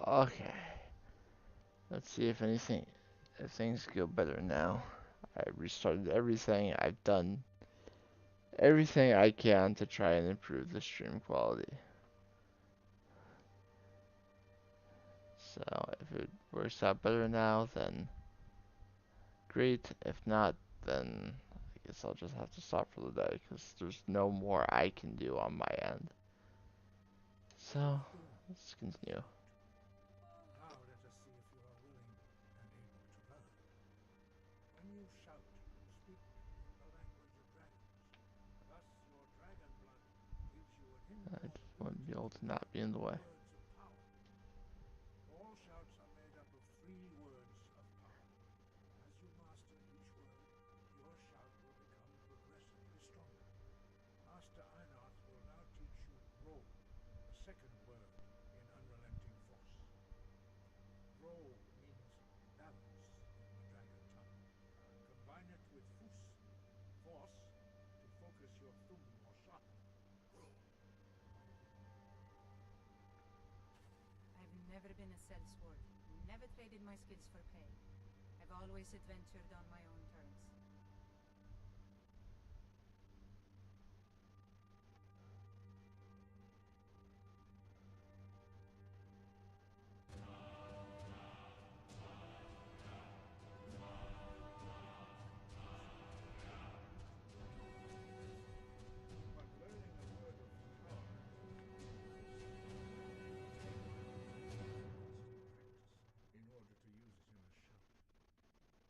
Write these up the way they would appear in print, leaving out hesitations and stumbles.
Okay. Let's see if things go better now. I restarted everything. I've done everything I can to try and improve the stream quality. So if it works out better now, then great. If not, then I guess I'll just have to stop for the day because there's no more I can do on my end. So let's continue. Now let us see if you are willing and able to learn. When you shout, speak in the language of dragons. Thus your dragon blood gives you an I inborn just want to be ability able to to not utter be in the way. words of power. All shouts are made up of 3 words of power. As you master each word, your shout will become progressively stronger. Master Einarth will now teach you roll, the second word in unrelenting force. Roll means balance in the dragon tongue. Combine it with force, to focus your thumb more sharply. Roll. I've never been a sellsword, never traded my skills for pay. I've always adventured on my own terms. But learning a word of power practice in order to use it in a shout.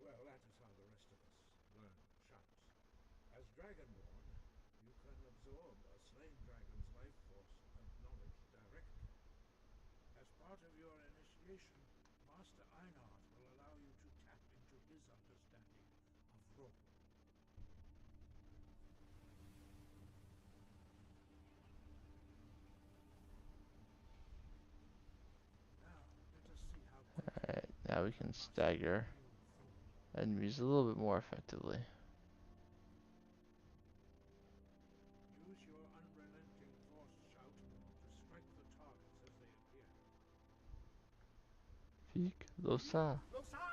Well, that is how the rest of us learn shouts. As Dragonborn, you can absorb a slain dragon's life force and knowledge directly. As part of your initiation, Master Einarth will allow you to tap into his understanding of roll. Now, let us see how quickly Alright, now we you can can master your stagger new thumb. enemies a little bit more effectively. Use your unrelenting force shout to strike the targets as they appear. Peek, Losa, Losa!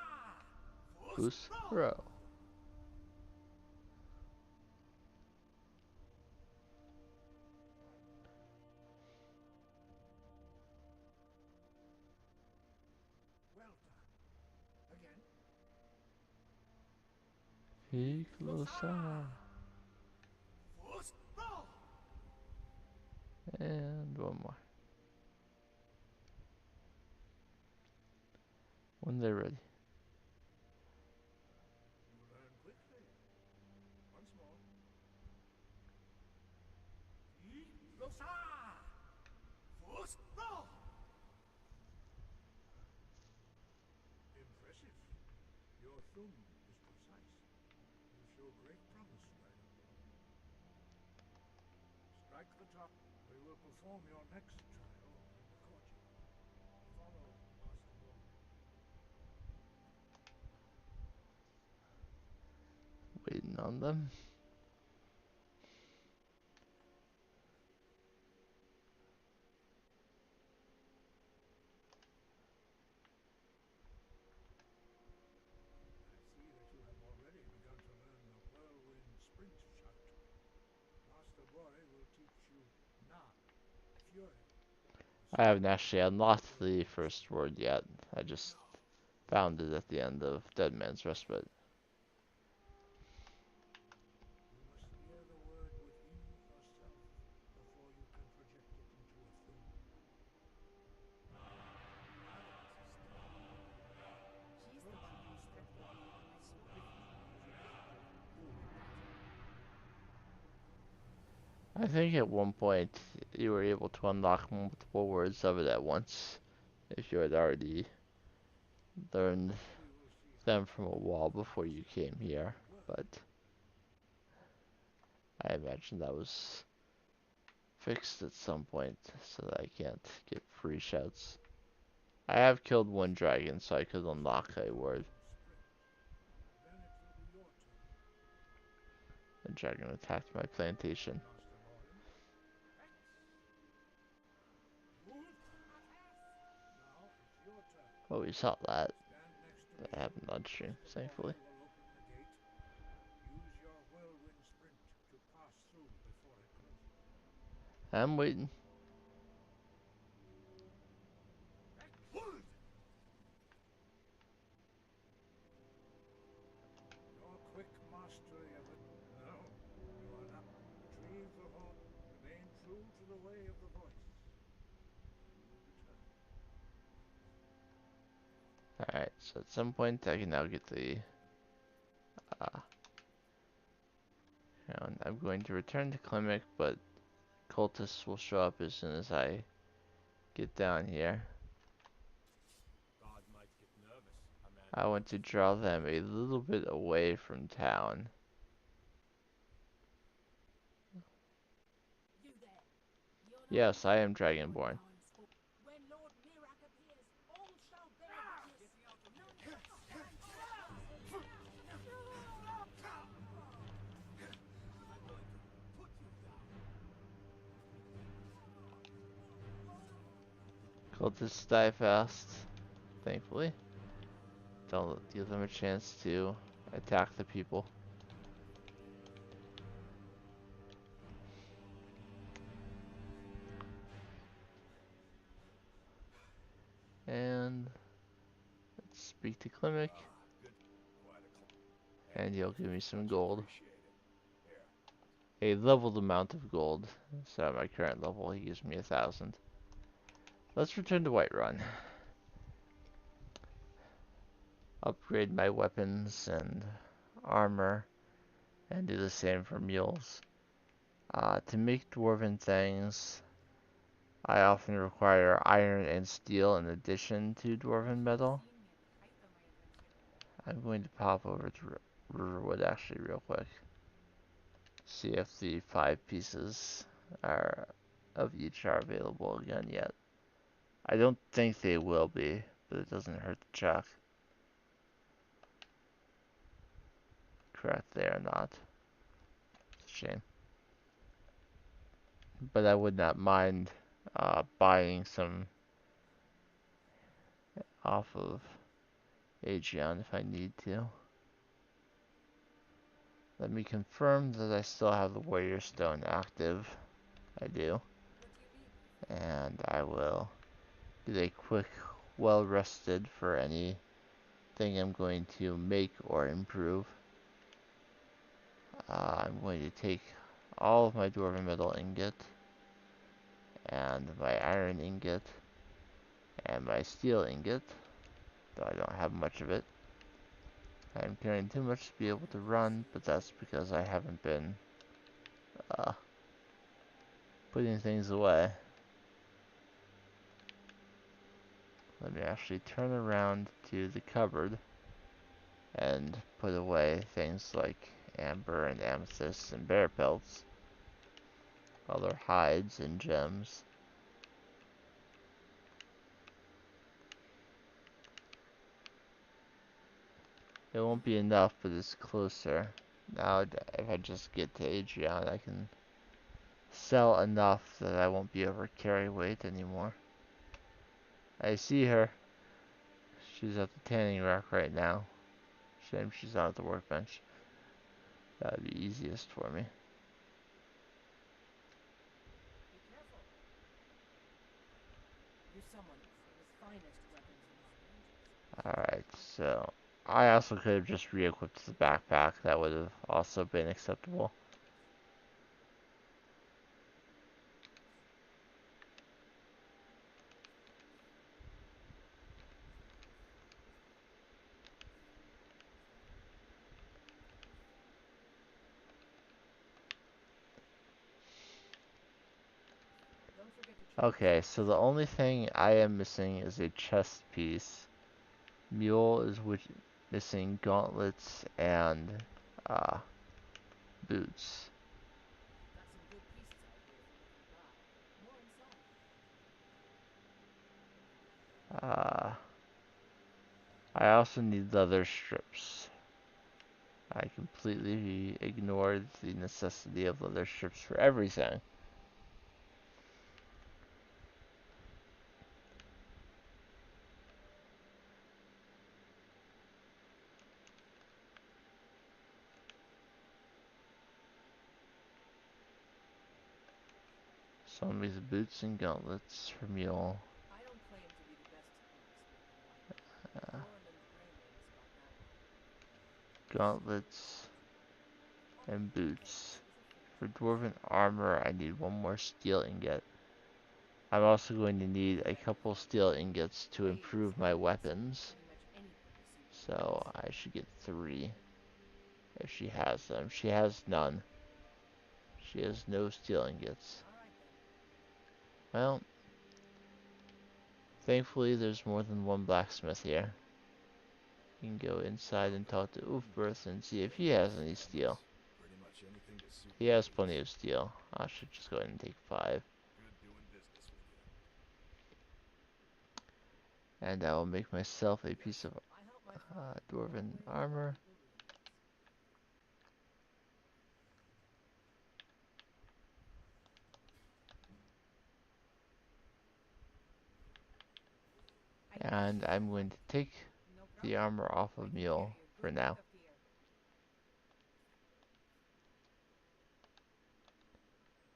Boost, Row. Well done. Again. Peek, Losa. And one more. When they're ready. You learn quickly. Once more. Impressive. Your thumb is precise. You show great promise, Dragonborn. Strike the top. We will perform your next trial in the courtyard. Follow Master Roy. Waiting on them. I see that you have already begun to learn the whirlwind sprint shout. Master Roy will teach you Na, Fury. I haven't actually unlocked the first word yet. I just found it at the end of Dead Man's Respite. You must hear the word within yourself before you can project it into a thumb. Now that she's the one who instructed me on my sword. I think at one point you were able to unlock multiple words of it at once if you had already learned Now we will see how them from a quickly you wall can before you master came a here, new word. but I imagine that was fixed at some point so that I can't get free shouts. I have killed one dragon so I could unlock a word. Sprint. Then it will be your turn. The dragon attacked my plantation. Master Lorin. Now it's Oh, we saw that. Stand next to I me haven't on as stream, the thankfully. boy will open the gate. Use your whirlwind sprint to pass through before it closes. I'm waiting. Your quick mastery of it. No, you are not. Retrieve the horn. Remain true to the way of the voice. Return. Alright, so at some point I can now get the uh, and I'm going to return to Climic, but cultists will show up as soon as I get down here. God might get nervous. A man I want to draw them a little bit away from town. You there. You're not Yes, I am alone. Your Dragonborn. time is full. When Lord Mirak appears, all shall bear witness. None can stand to oppose I'm going to put you down. Cultists die fast, thankfully. Don't give them a chance to attack the people. And let's speak to Climic, Good. Quite a cl- and he'll give me some much gold. appreciated. Here. A leveled amount of gold. So at my current level, he gives me 1,000. Let's return to Whiterun. Upgrade my weapons and armor, and do the same for mules. To make dwarven things, I often require iron and steel in addition to dwarven metal. I'm going to pop over to Riverwood actually real quick. See if the 5 pieces are of each are available again yet. I don't think they will be, but it doesn't hurt to check. Correct, they are not. It's a shame. But I would not mind buying some off of Aegeon if I need to. Let me confirm that I still have the Warrior Stone active. I do. What do you need, my friend? And I will get a quick, well rested for anything I'm going to make or improve. I'm going to take all of my Dwarven Metal ingot, and my Iron ingot, and my Steel ingot, though I don't have much of it. I'm carrying too much to be able to run, but that's because I haven't been uh, putting things away. Let me actually turn around to the cupboard and put away things like amber and amethyst and bear pelts, other hides and gems. It won't be enough, but it's closer. Now, if I just get to Aegeon, I can sell enough that I won't be over carry weight anymore. I see her. She's at the tanning rack right now. Shame she's not at the workbench. That would be easiest for me. Be careful. You're someone for his finest weapons and his ranges. Alright, so I also could have just re-equipped the backpack. That would have also been acceptable. Don't forget to check Okay, so the only thing I am missing is a chest piece. Mule is missing gauntlets and uh, boots. got some good pieces out here for you to buy. More inside. Uh, I also need leather strips. I completely ignored the necessity of leather strips for everything. So I'll make the boots and gauntlets for Mule. I don't claim to be the best blacksmith in White, but Uh, Dorland's Greyman's got that right. Gauntlets and Hey, boots. here's a For favor. dwarven armor, I need one more steel ingot. I'm also going to need a couple steel ingots to improve my weapons. Pretty much anything you see with your So eyes. I should get 3 if she has them. She has none. She has no steel ingots. All right then. Well, thankfully there's more than one blacksmith here. You can go inside and talk to Oofbirth and see if he has any steel. Pretty much anything to suit He my has plenty needs. of steel. I should just go ahead and take 5. Good doing business with you. And I will make myself a piece of I helped my father a long dwarven way to armor. the ruins. I can carry And you I'm that going much. to take No the problem. armor off I of can carry Mule a for good bit now. of gear.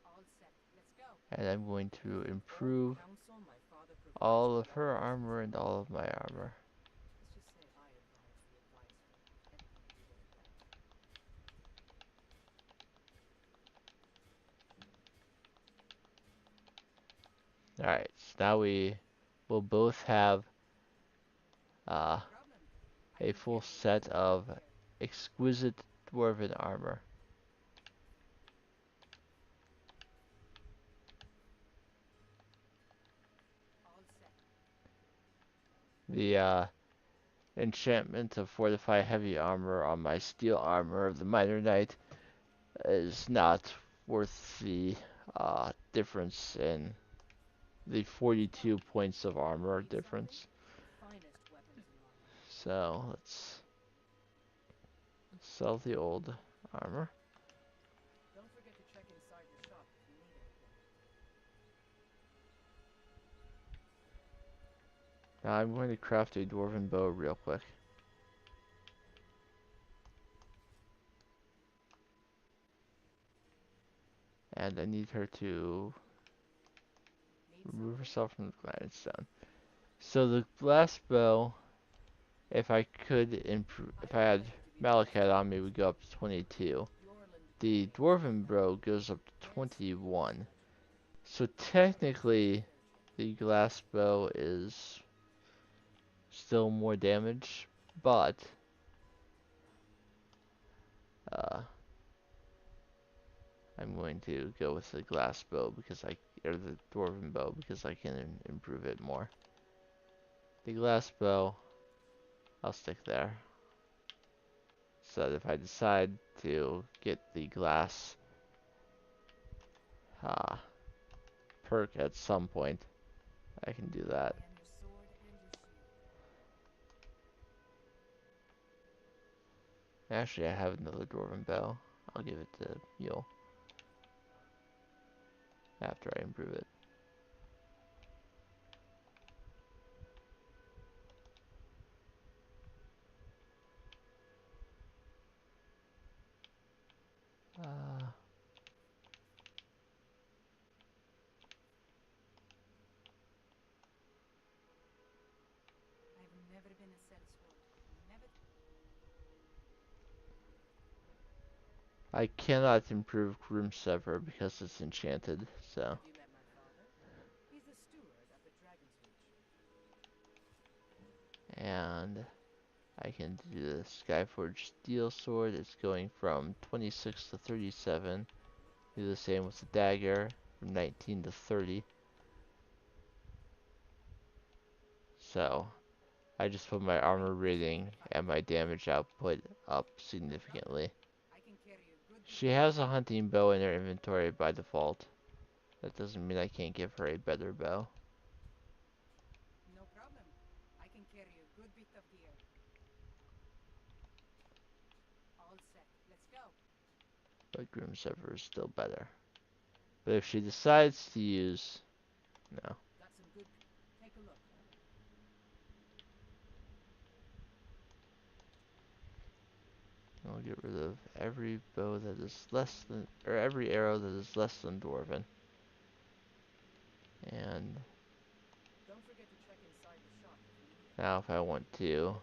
All set. Let's go. And I'm going to With all the improve counsel my father provides all me of her always armor is and all of my armor. let's just say I advise the advice from everybody like that. Alright, so now we will both have No uh, problem. I a can full carry a good set bit of of gear. exquisite dwarven armor. All set. The enchantment of fortify heavy armor on my steel armor of the minor knight is not worth the difference in the 42 points of armor Need something? difference. Finest weapons and armor. So let's sell the old armor. Don't forget to check inside the shop if you need anything. Now I'm going to craft a dwarven bow real quick. And I need her to Need remove something? herself from the grindstone. So the glass bow, if I could improve, I if I don't had claim to be the best malachite on me, would go blacksmith, up to 22. Dorland The Greyman's got dwarven that bow right. goes up to There's the old 21. sledgehammer. So Just a technically, searching. the glass bow is still more damage, but uh, I'm going to go with the glass bow because or the dwarven bow because I can improve it more. The glass bow, I'll stick there. So that if I decide to get the glass uh, perk at some point, I can do that. I am your sword and your shield. Actually, I have another dwarven bow. I'll give it to Mule after I improve it. Uh, I've never been a sellsword. Never. I cannot improve Grimsever because it's enchanted, so. Have you met my father? He's the steward up at Dragon's Reach. And I can do the Skyforged Steel Sword. It's going from 26 to 37. Do the same with the dagger from 19 to 30. So, I just put my Great. armor rating If I and my damage output up significantly. I can carry a good bit She of has a gear. hunting bow in her inventory by default. That doesn't mean I can't give her a better bow. No problem. I can carry a good bit of gear. All set. Let's go. But Grimsever is still better. But if she decides to use... No. Got some good. Take a look. I'll get rid of every bow that is less than... Or every arrow that is less than Dwarven. And Don't forget to check inside the shop if you need now if I want to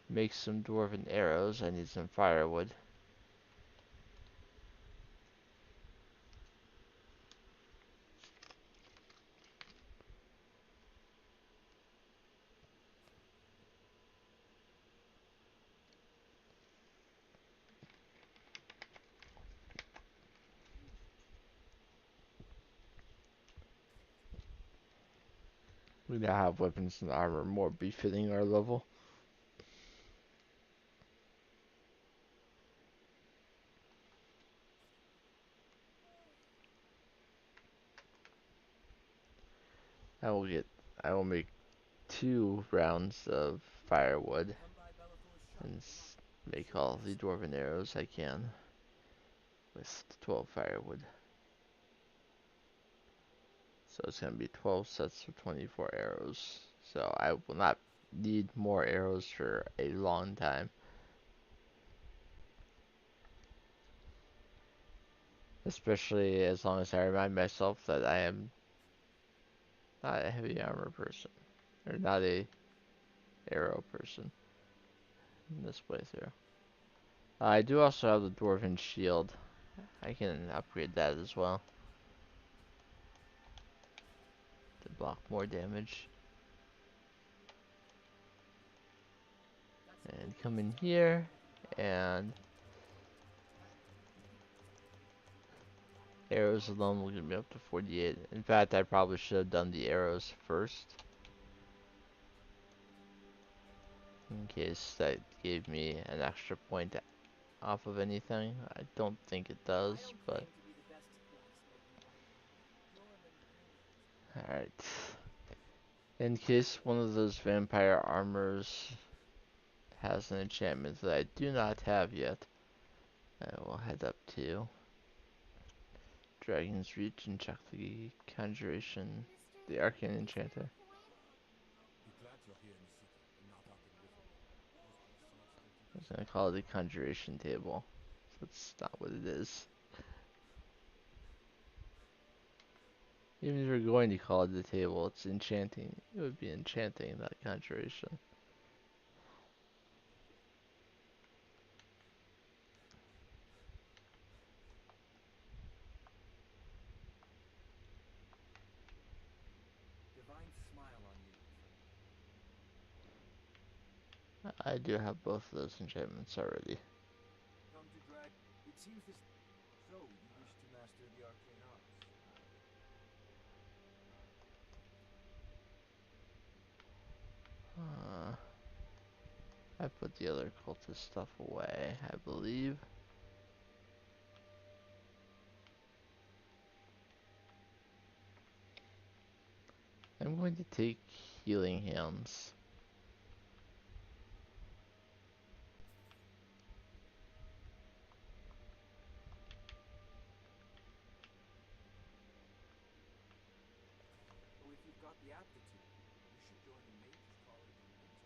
make some dwarven arrows, I need some firewood. We now have weapons and armor more befitting our level. I will get I will make 2 rounds of firewood come by Bellathor's shop and if you want. make Sure all be the a dwarven arrows I can with 12 firewood. So it's going to be 12 sets of 24 arrows. So I will not need more arrows for a long time. Especially as long as I remind myself that I am not a heavy armor person. Or not a arrow person in this playthrough. I do also have the dwarven shield. I can upgrade that as well to block more damage. Got some And good come in pieces on here hand if you buy. and arrows alone will get me up to 48. In fact, I probably should have done the arrows first, in case that gave me an extra point off of anything. I don't think it I does, don't but claim to be the best blacksmith, but Norman knows. alright. In case one of those vampire armors has an enchantment that I do not have yet, I will head up to Dragon's Reach and check the conjuration, the arcane enchanter. Be glad you're here in the city and not out in Riften. Most of the sites don't I was exist. gonna call it the conjuration table. That's not what it is. Even if you're going to call it the table, it's enchanting. It would be enchanting, not conjuration. Divine smile on you, friend. I do have both of those enchantments already. Come to drag. It seems this. So, you wish to master the arcane arts? Uh, I put the other cultist stuff away, I believe. I'm going to take healing hands. Oh, if you've got the aptitude, you should join the Mage's College in winter.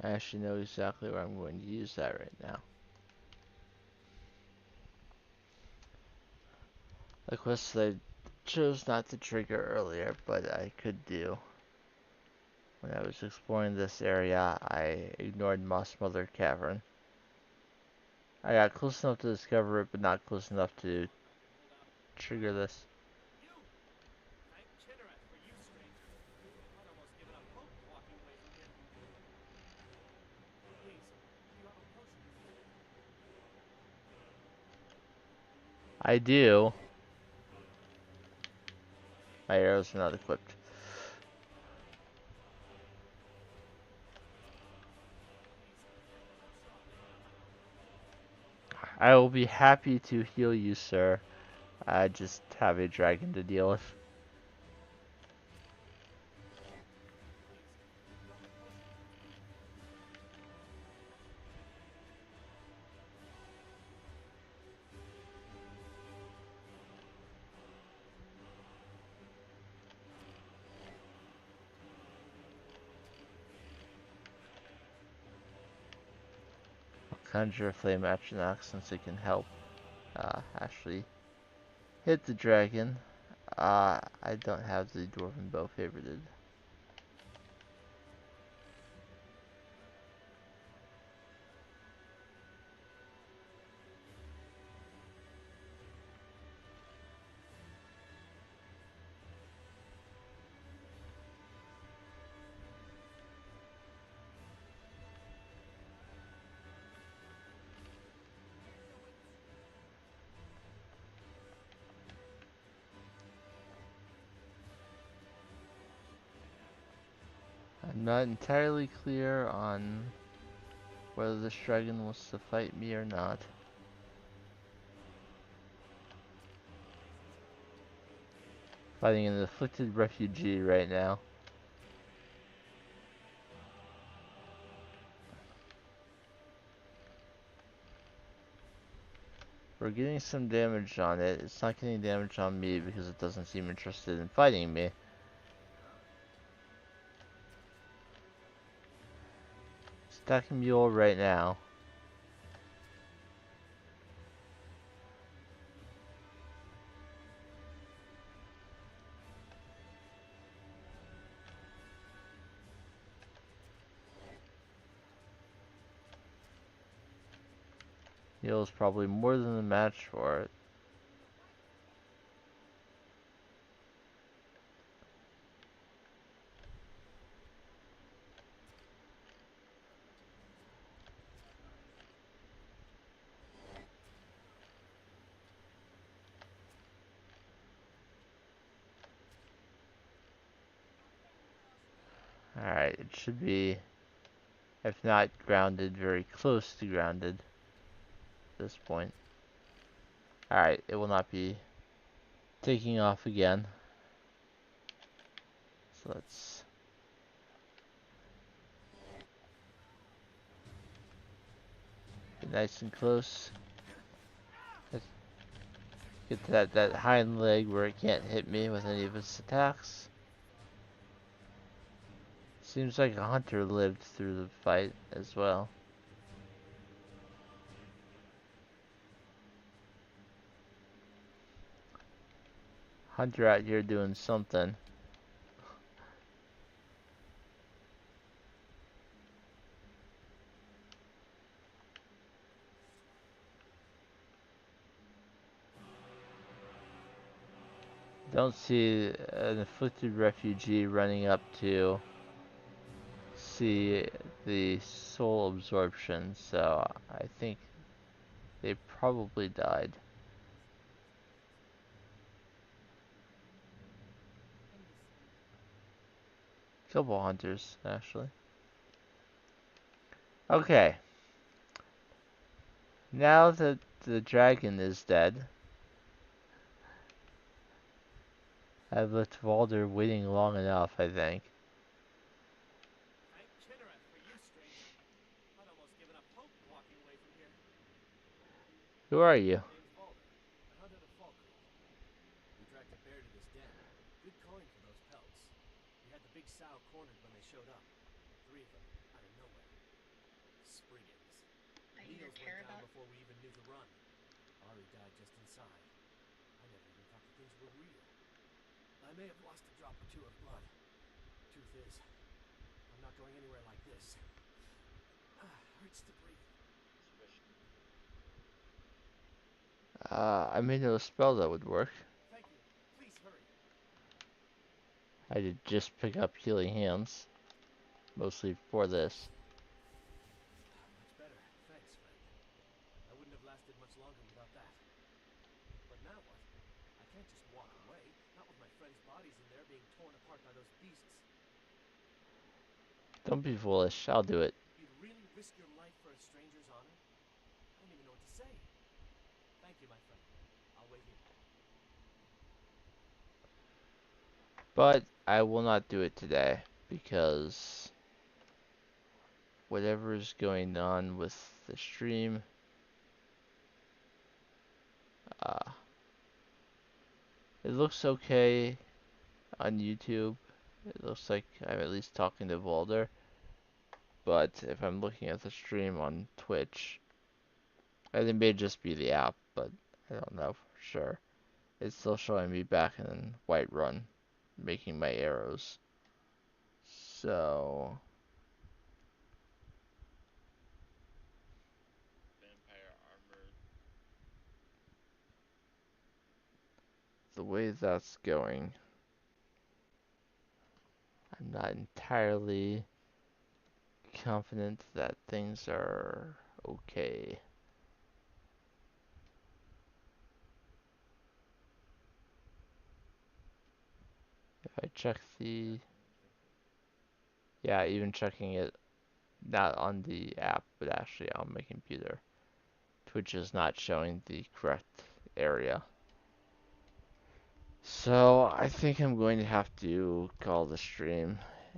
I actually know exactly where I'm going to use that right now. A quest that I chose not to trigger earlier, but I could do. When I was exploring this area, I ignored Moss Mother Cavern. I got close enough to discover it, but not close enough to Hold up. trigger this. You! Thank Chinnereth for you, stranger. I'd almost given up hope walking away from here. Please, do you have a potion for me? I do. My arrows are not equipped. I will be happy to heal you, sir. I just have a dragon to deal with. I'll conjure a flame atronach since it can help actually hit the dragon. I don't have the dwarven bow favorited. I'm not entirely clear on whether this dragon wants to fight me or not. Fighting an afflicted refugee right now. We're getting some damage on it. It's not getting damage on me because it doesn't seem interested in fighting me. Stacking mule right now. Mule is probably more than a match for it. Alright, it should be, if not grounded, very close to grounded at this point. Alright, it will not be taking off again. So let's get nice and close. Let's get to that hind leg where it can't hit me with any of its attacks. Seems like a hunter lived through the fight as well. Hunter out here doing something. Don't see an afflicted refugee running up to see the soul absorption, so I think they probably died. Couple hunters, actually. Okay. Now that the dragon is dead, I've left Valder waiting long enough, I think. Thank Kinnereth for you, stranger. I'd almost given up hope walking away from here. Who are you? Name's Balder. I hunted a Falkreath. We tracked a bear to this den. Good coin for those pelts. We had the big sow cornered when they showed up. 3 of them, out of nowhere. Spriggans. The needles went down before we even knew to run. Ari died just inside. I never even thought the things were real. I may have lost a drop or 2 of blood. Truth is, I'm not going anywhere like this. Hurts to breathe. I may know a spell that would work. Thank you. Please hurry. I did just pick up healing hands, mostly for this. Much better. Thanks, friend. I wouldn't have lasted much longer without that. But now what? I can't just walk away. Not with my friends' bodies in there being torn apart by those beasts. Don't be foolish, I'll do it. You'd really risk your life for a stranger's honor? I don't even know what to say. Thank you, my friend. I'll wait here. But I will not do it today, because whatever is going on with the stream, uh, it looks okay on YouTube. It looks like I'm at least talking to Volder. But if I'm looking at the stream on Twitch, and it may just be the app, but I don't know for sure. it's still showing me back in Whiterun, making my arrows. So, vampire armor, the way that's going, I'm not entirely confident that things are okay. If I check the, yeah, even checking it not on the app, but actually on my computer, Twitch is not showing the correct area. So I think I'm going to have to call the stream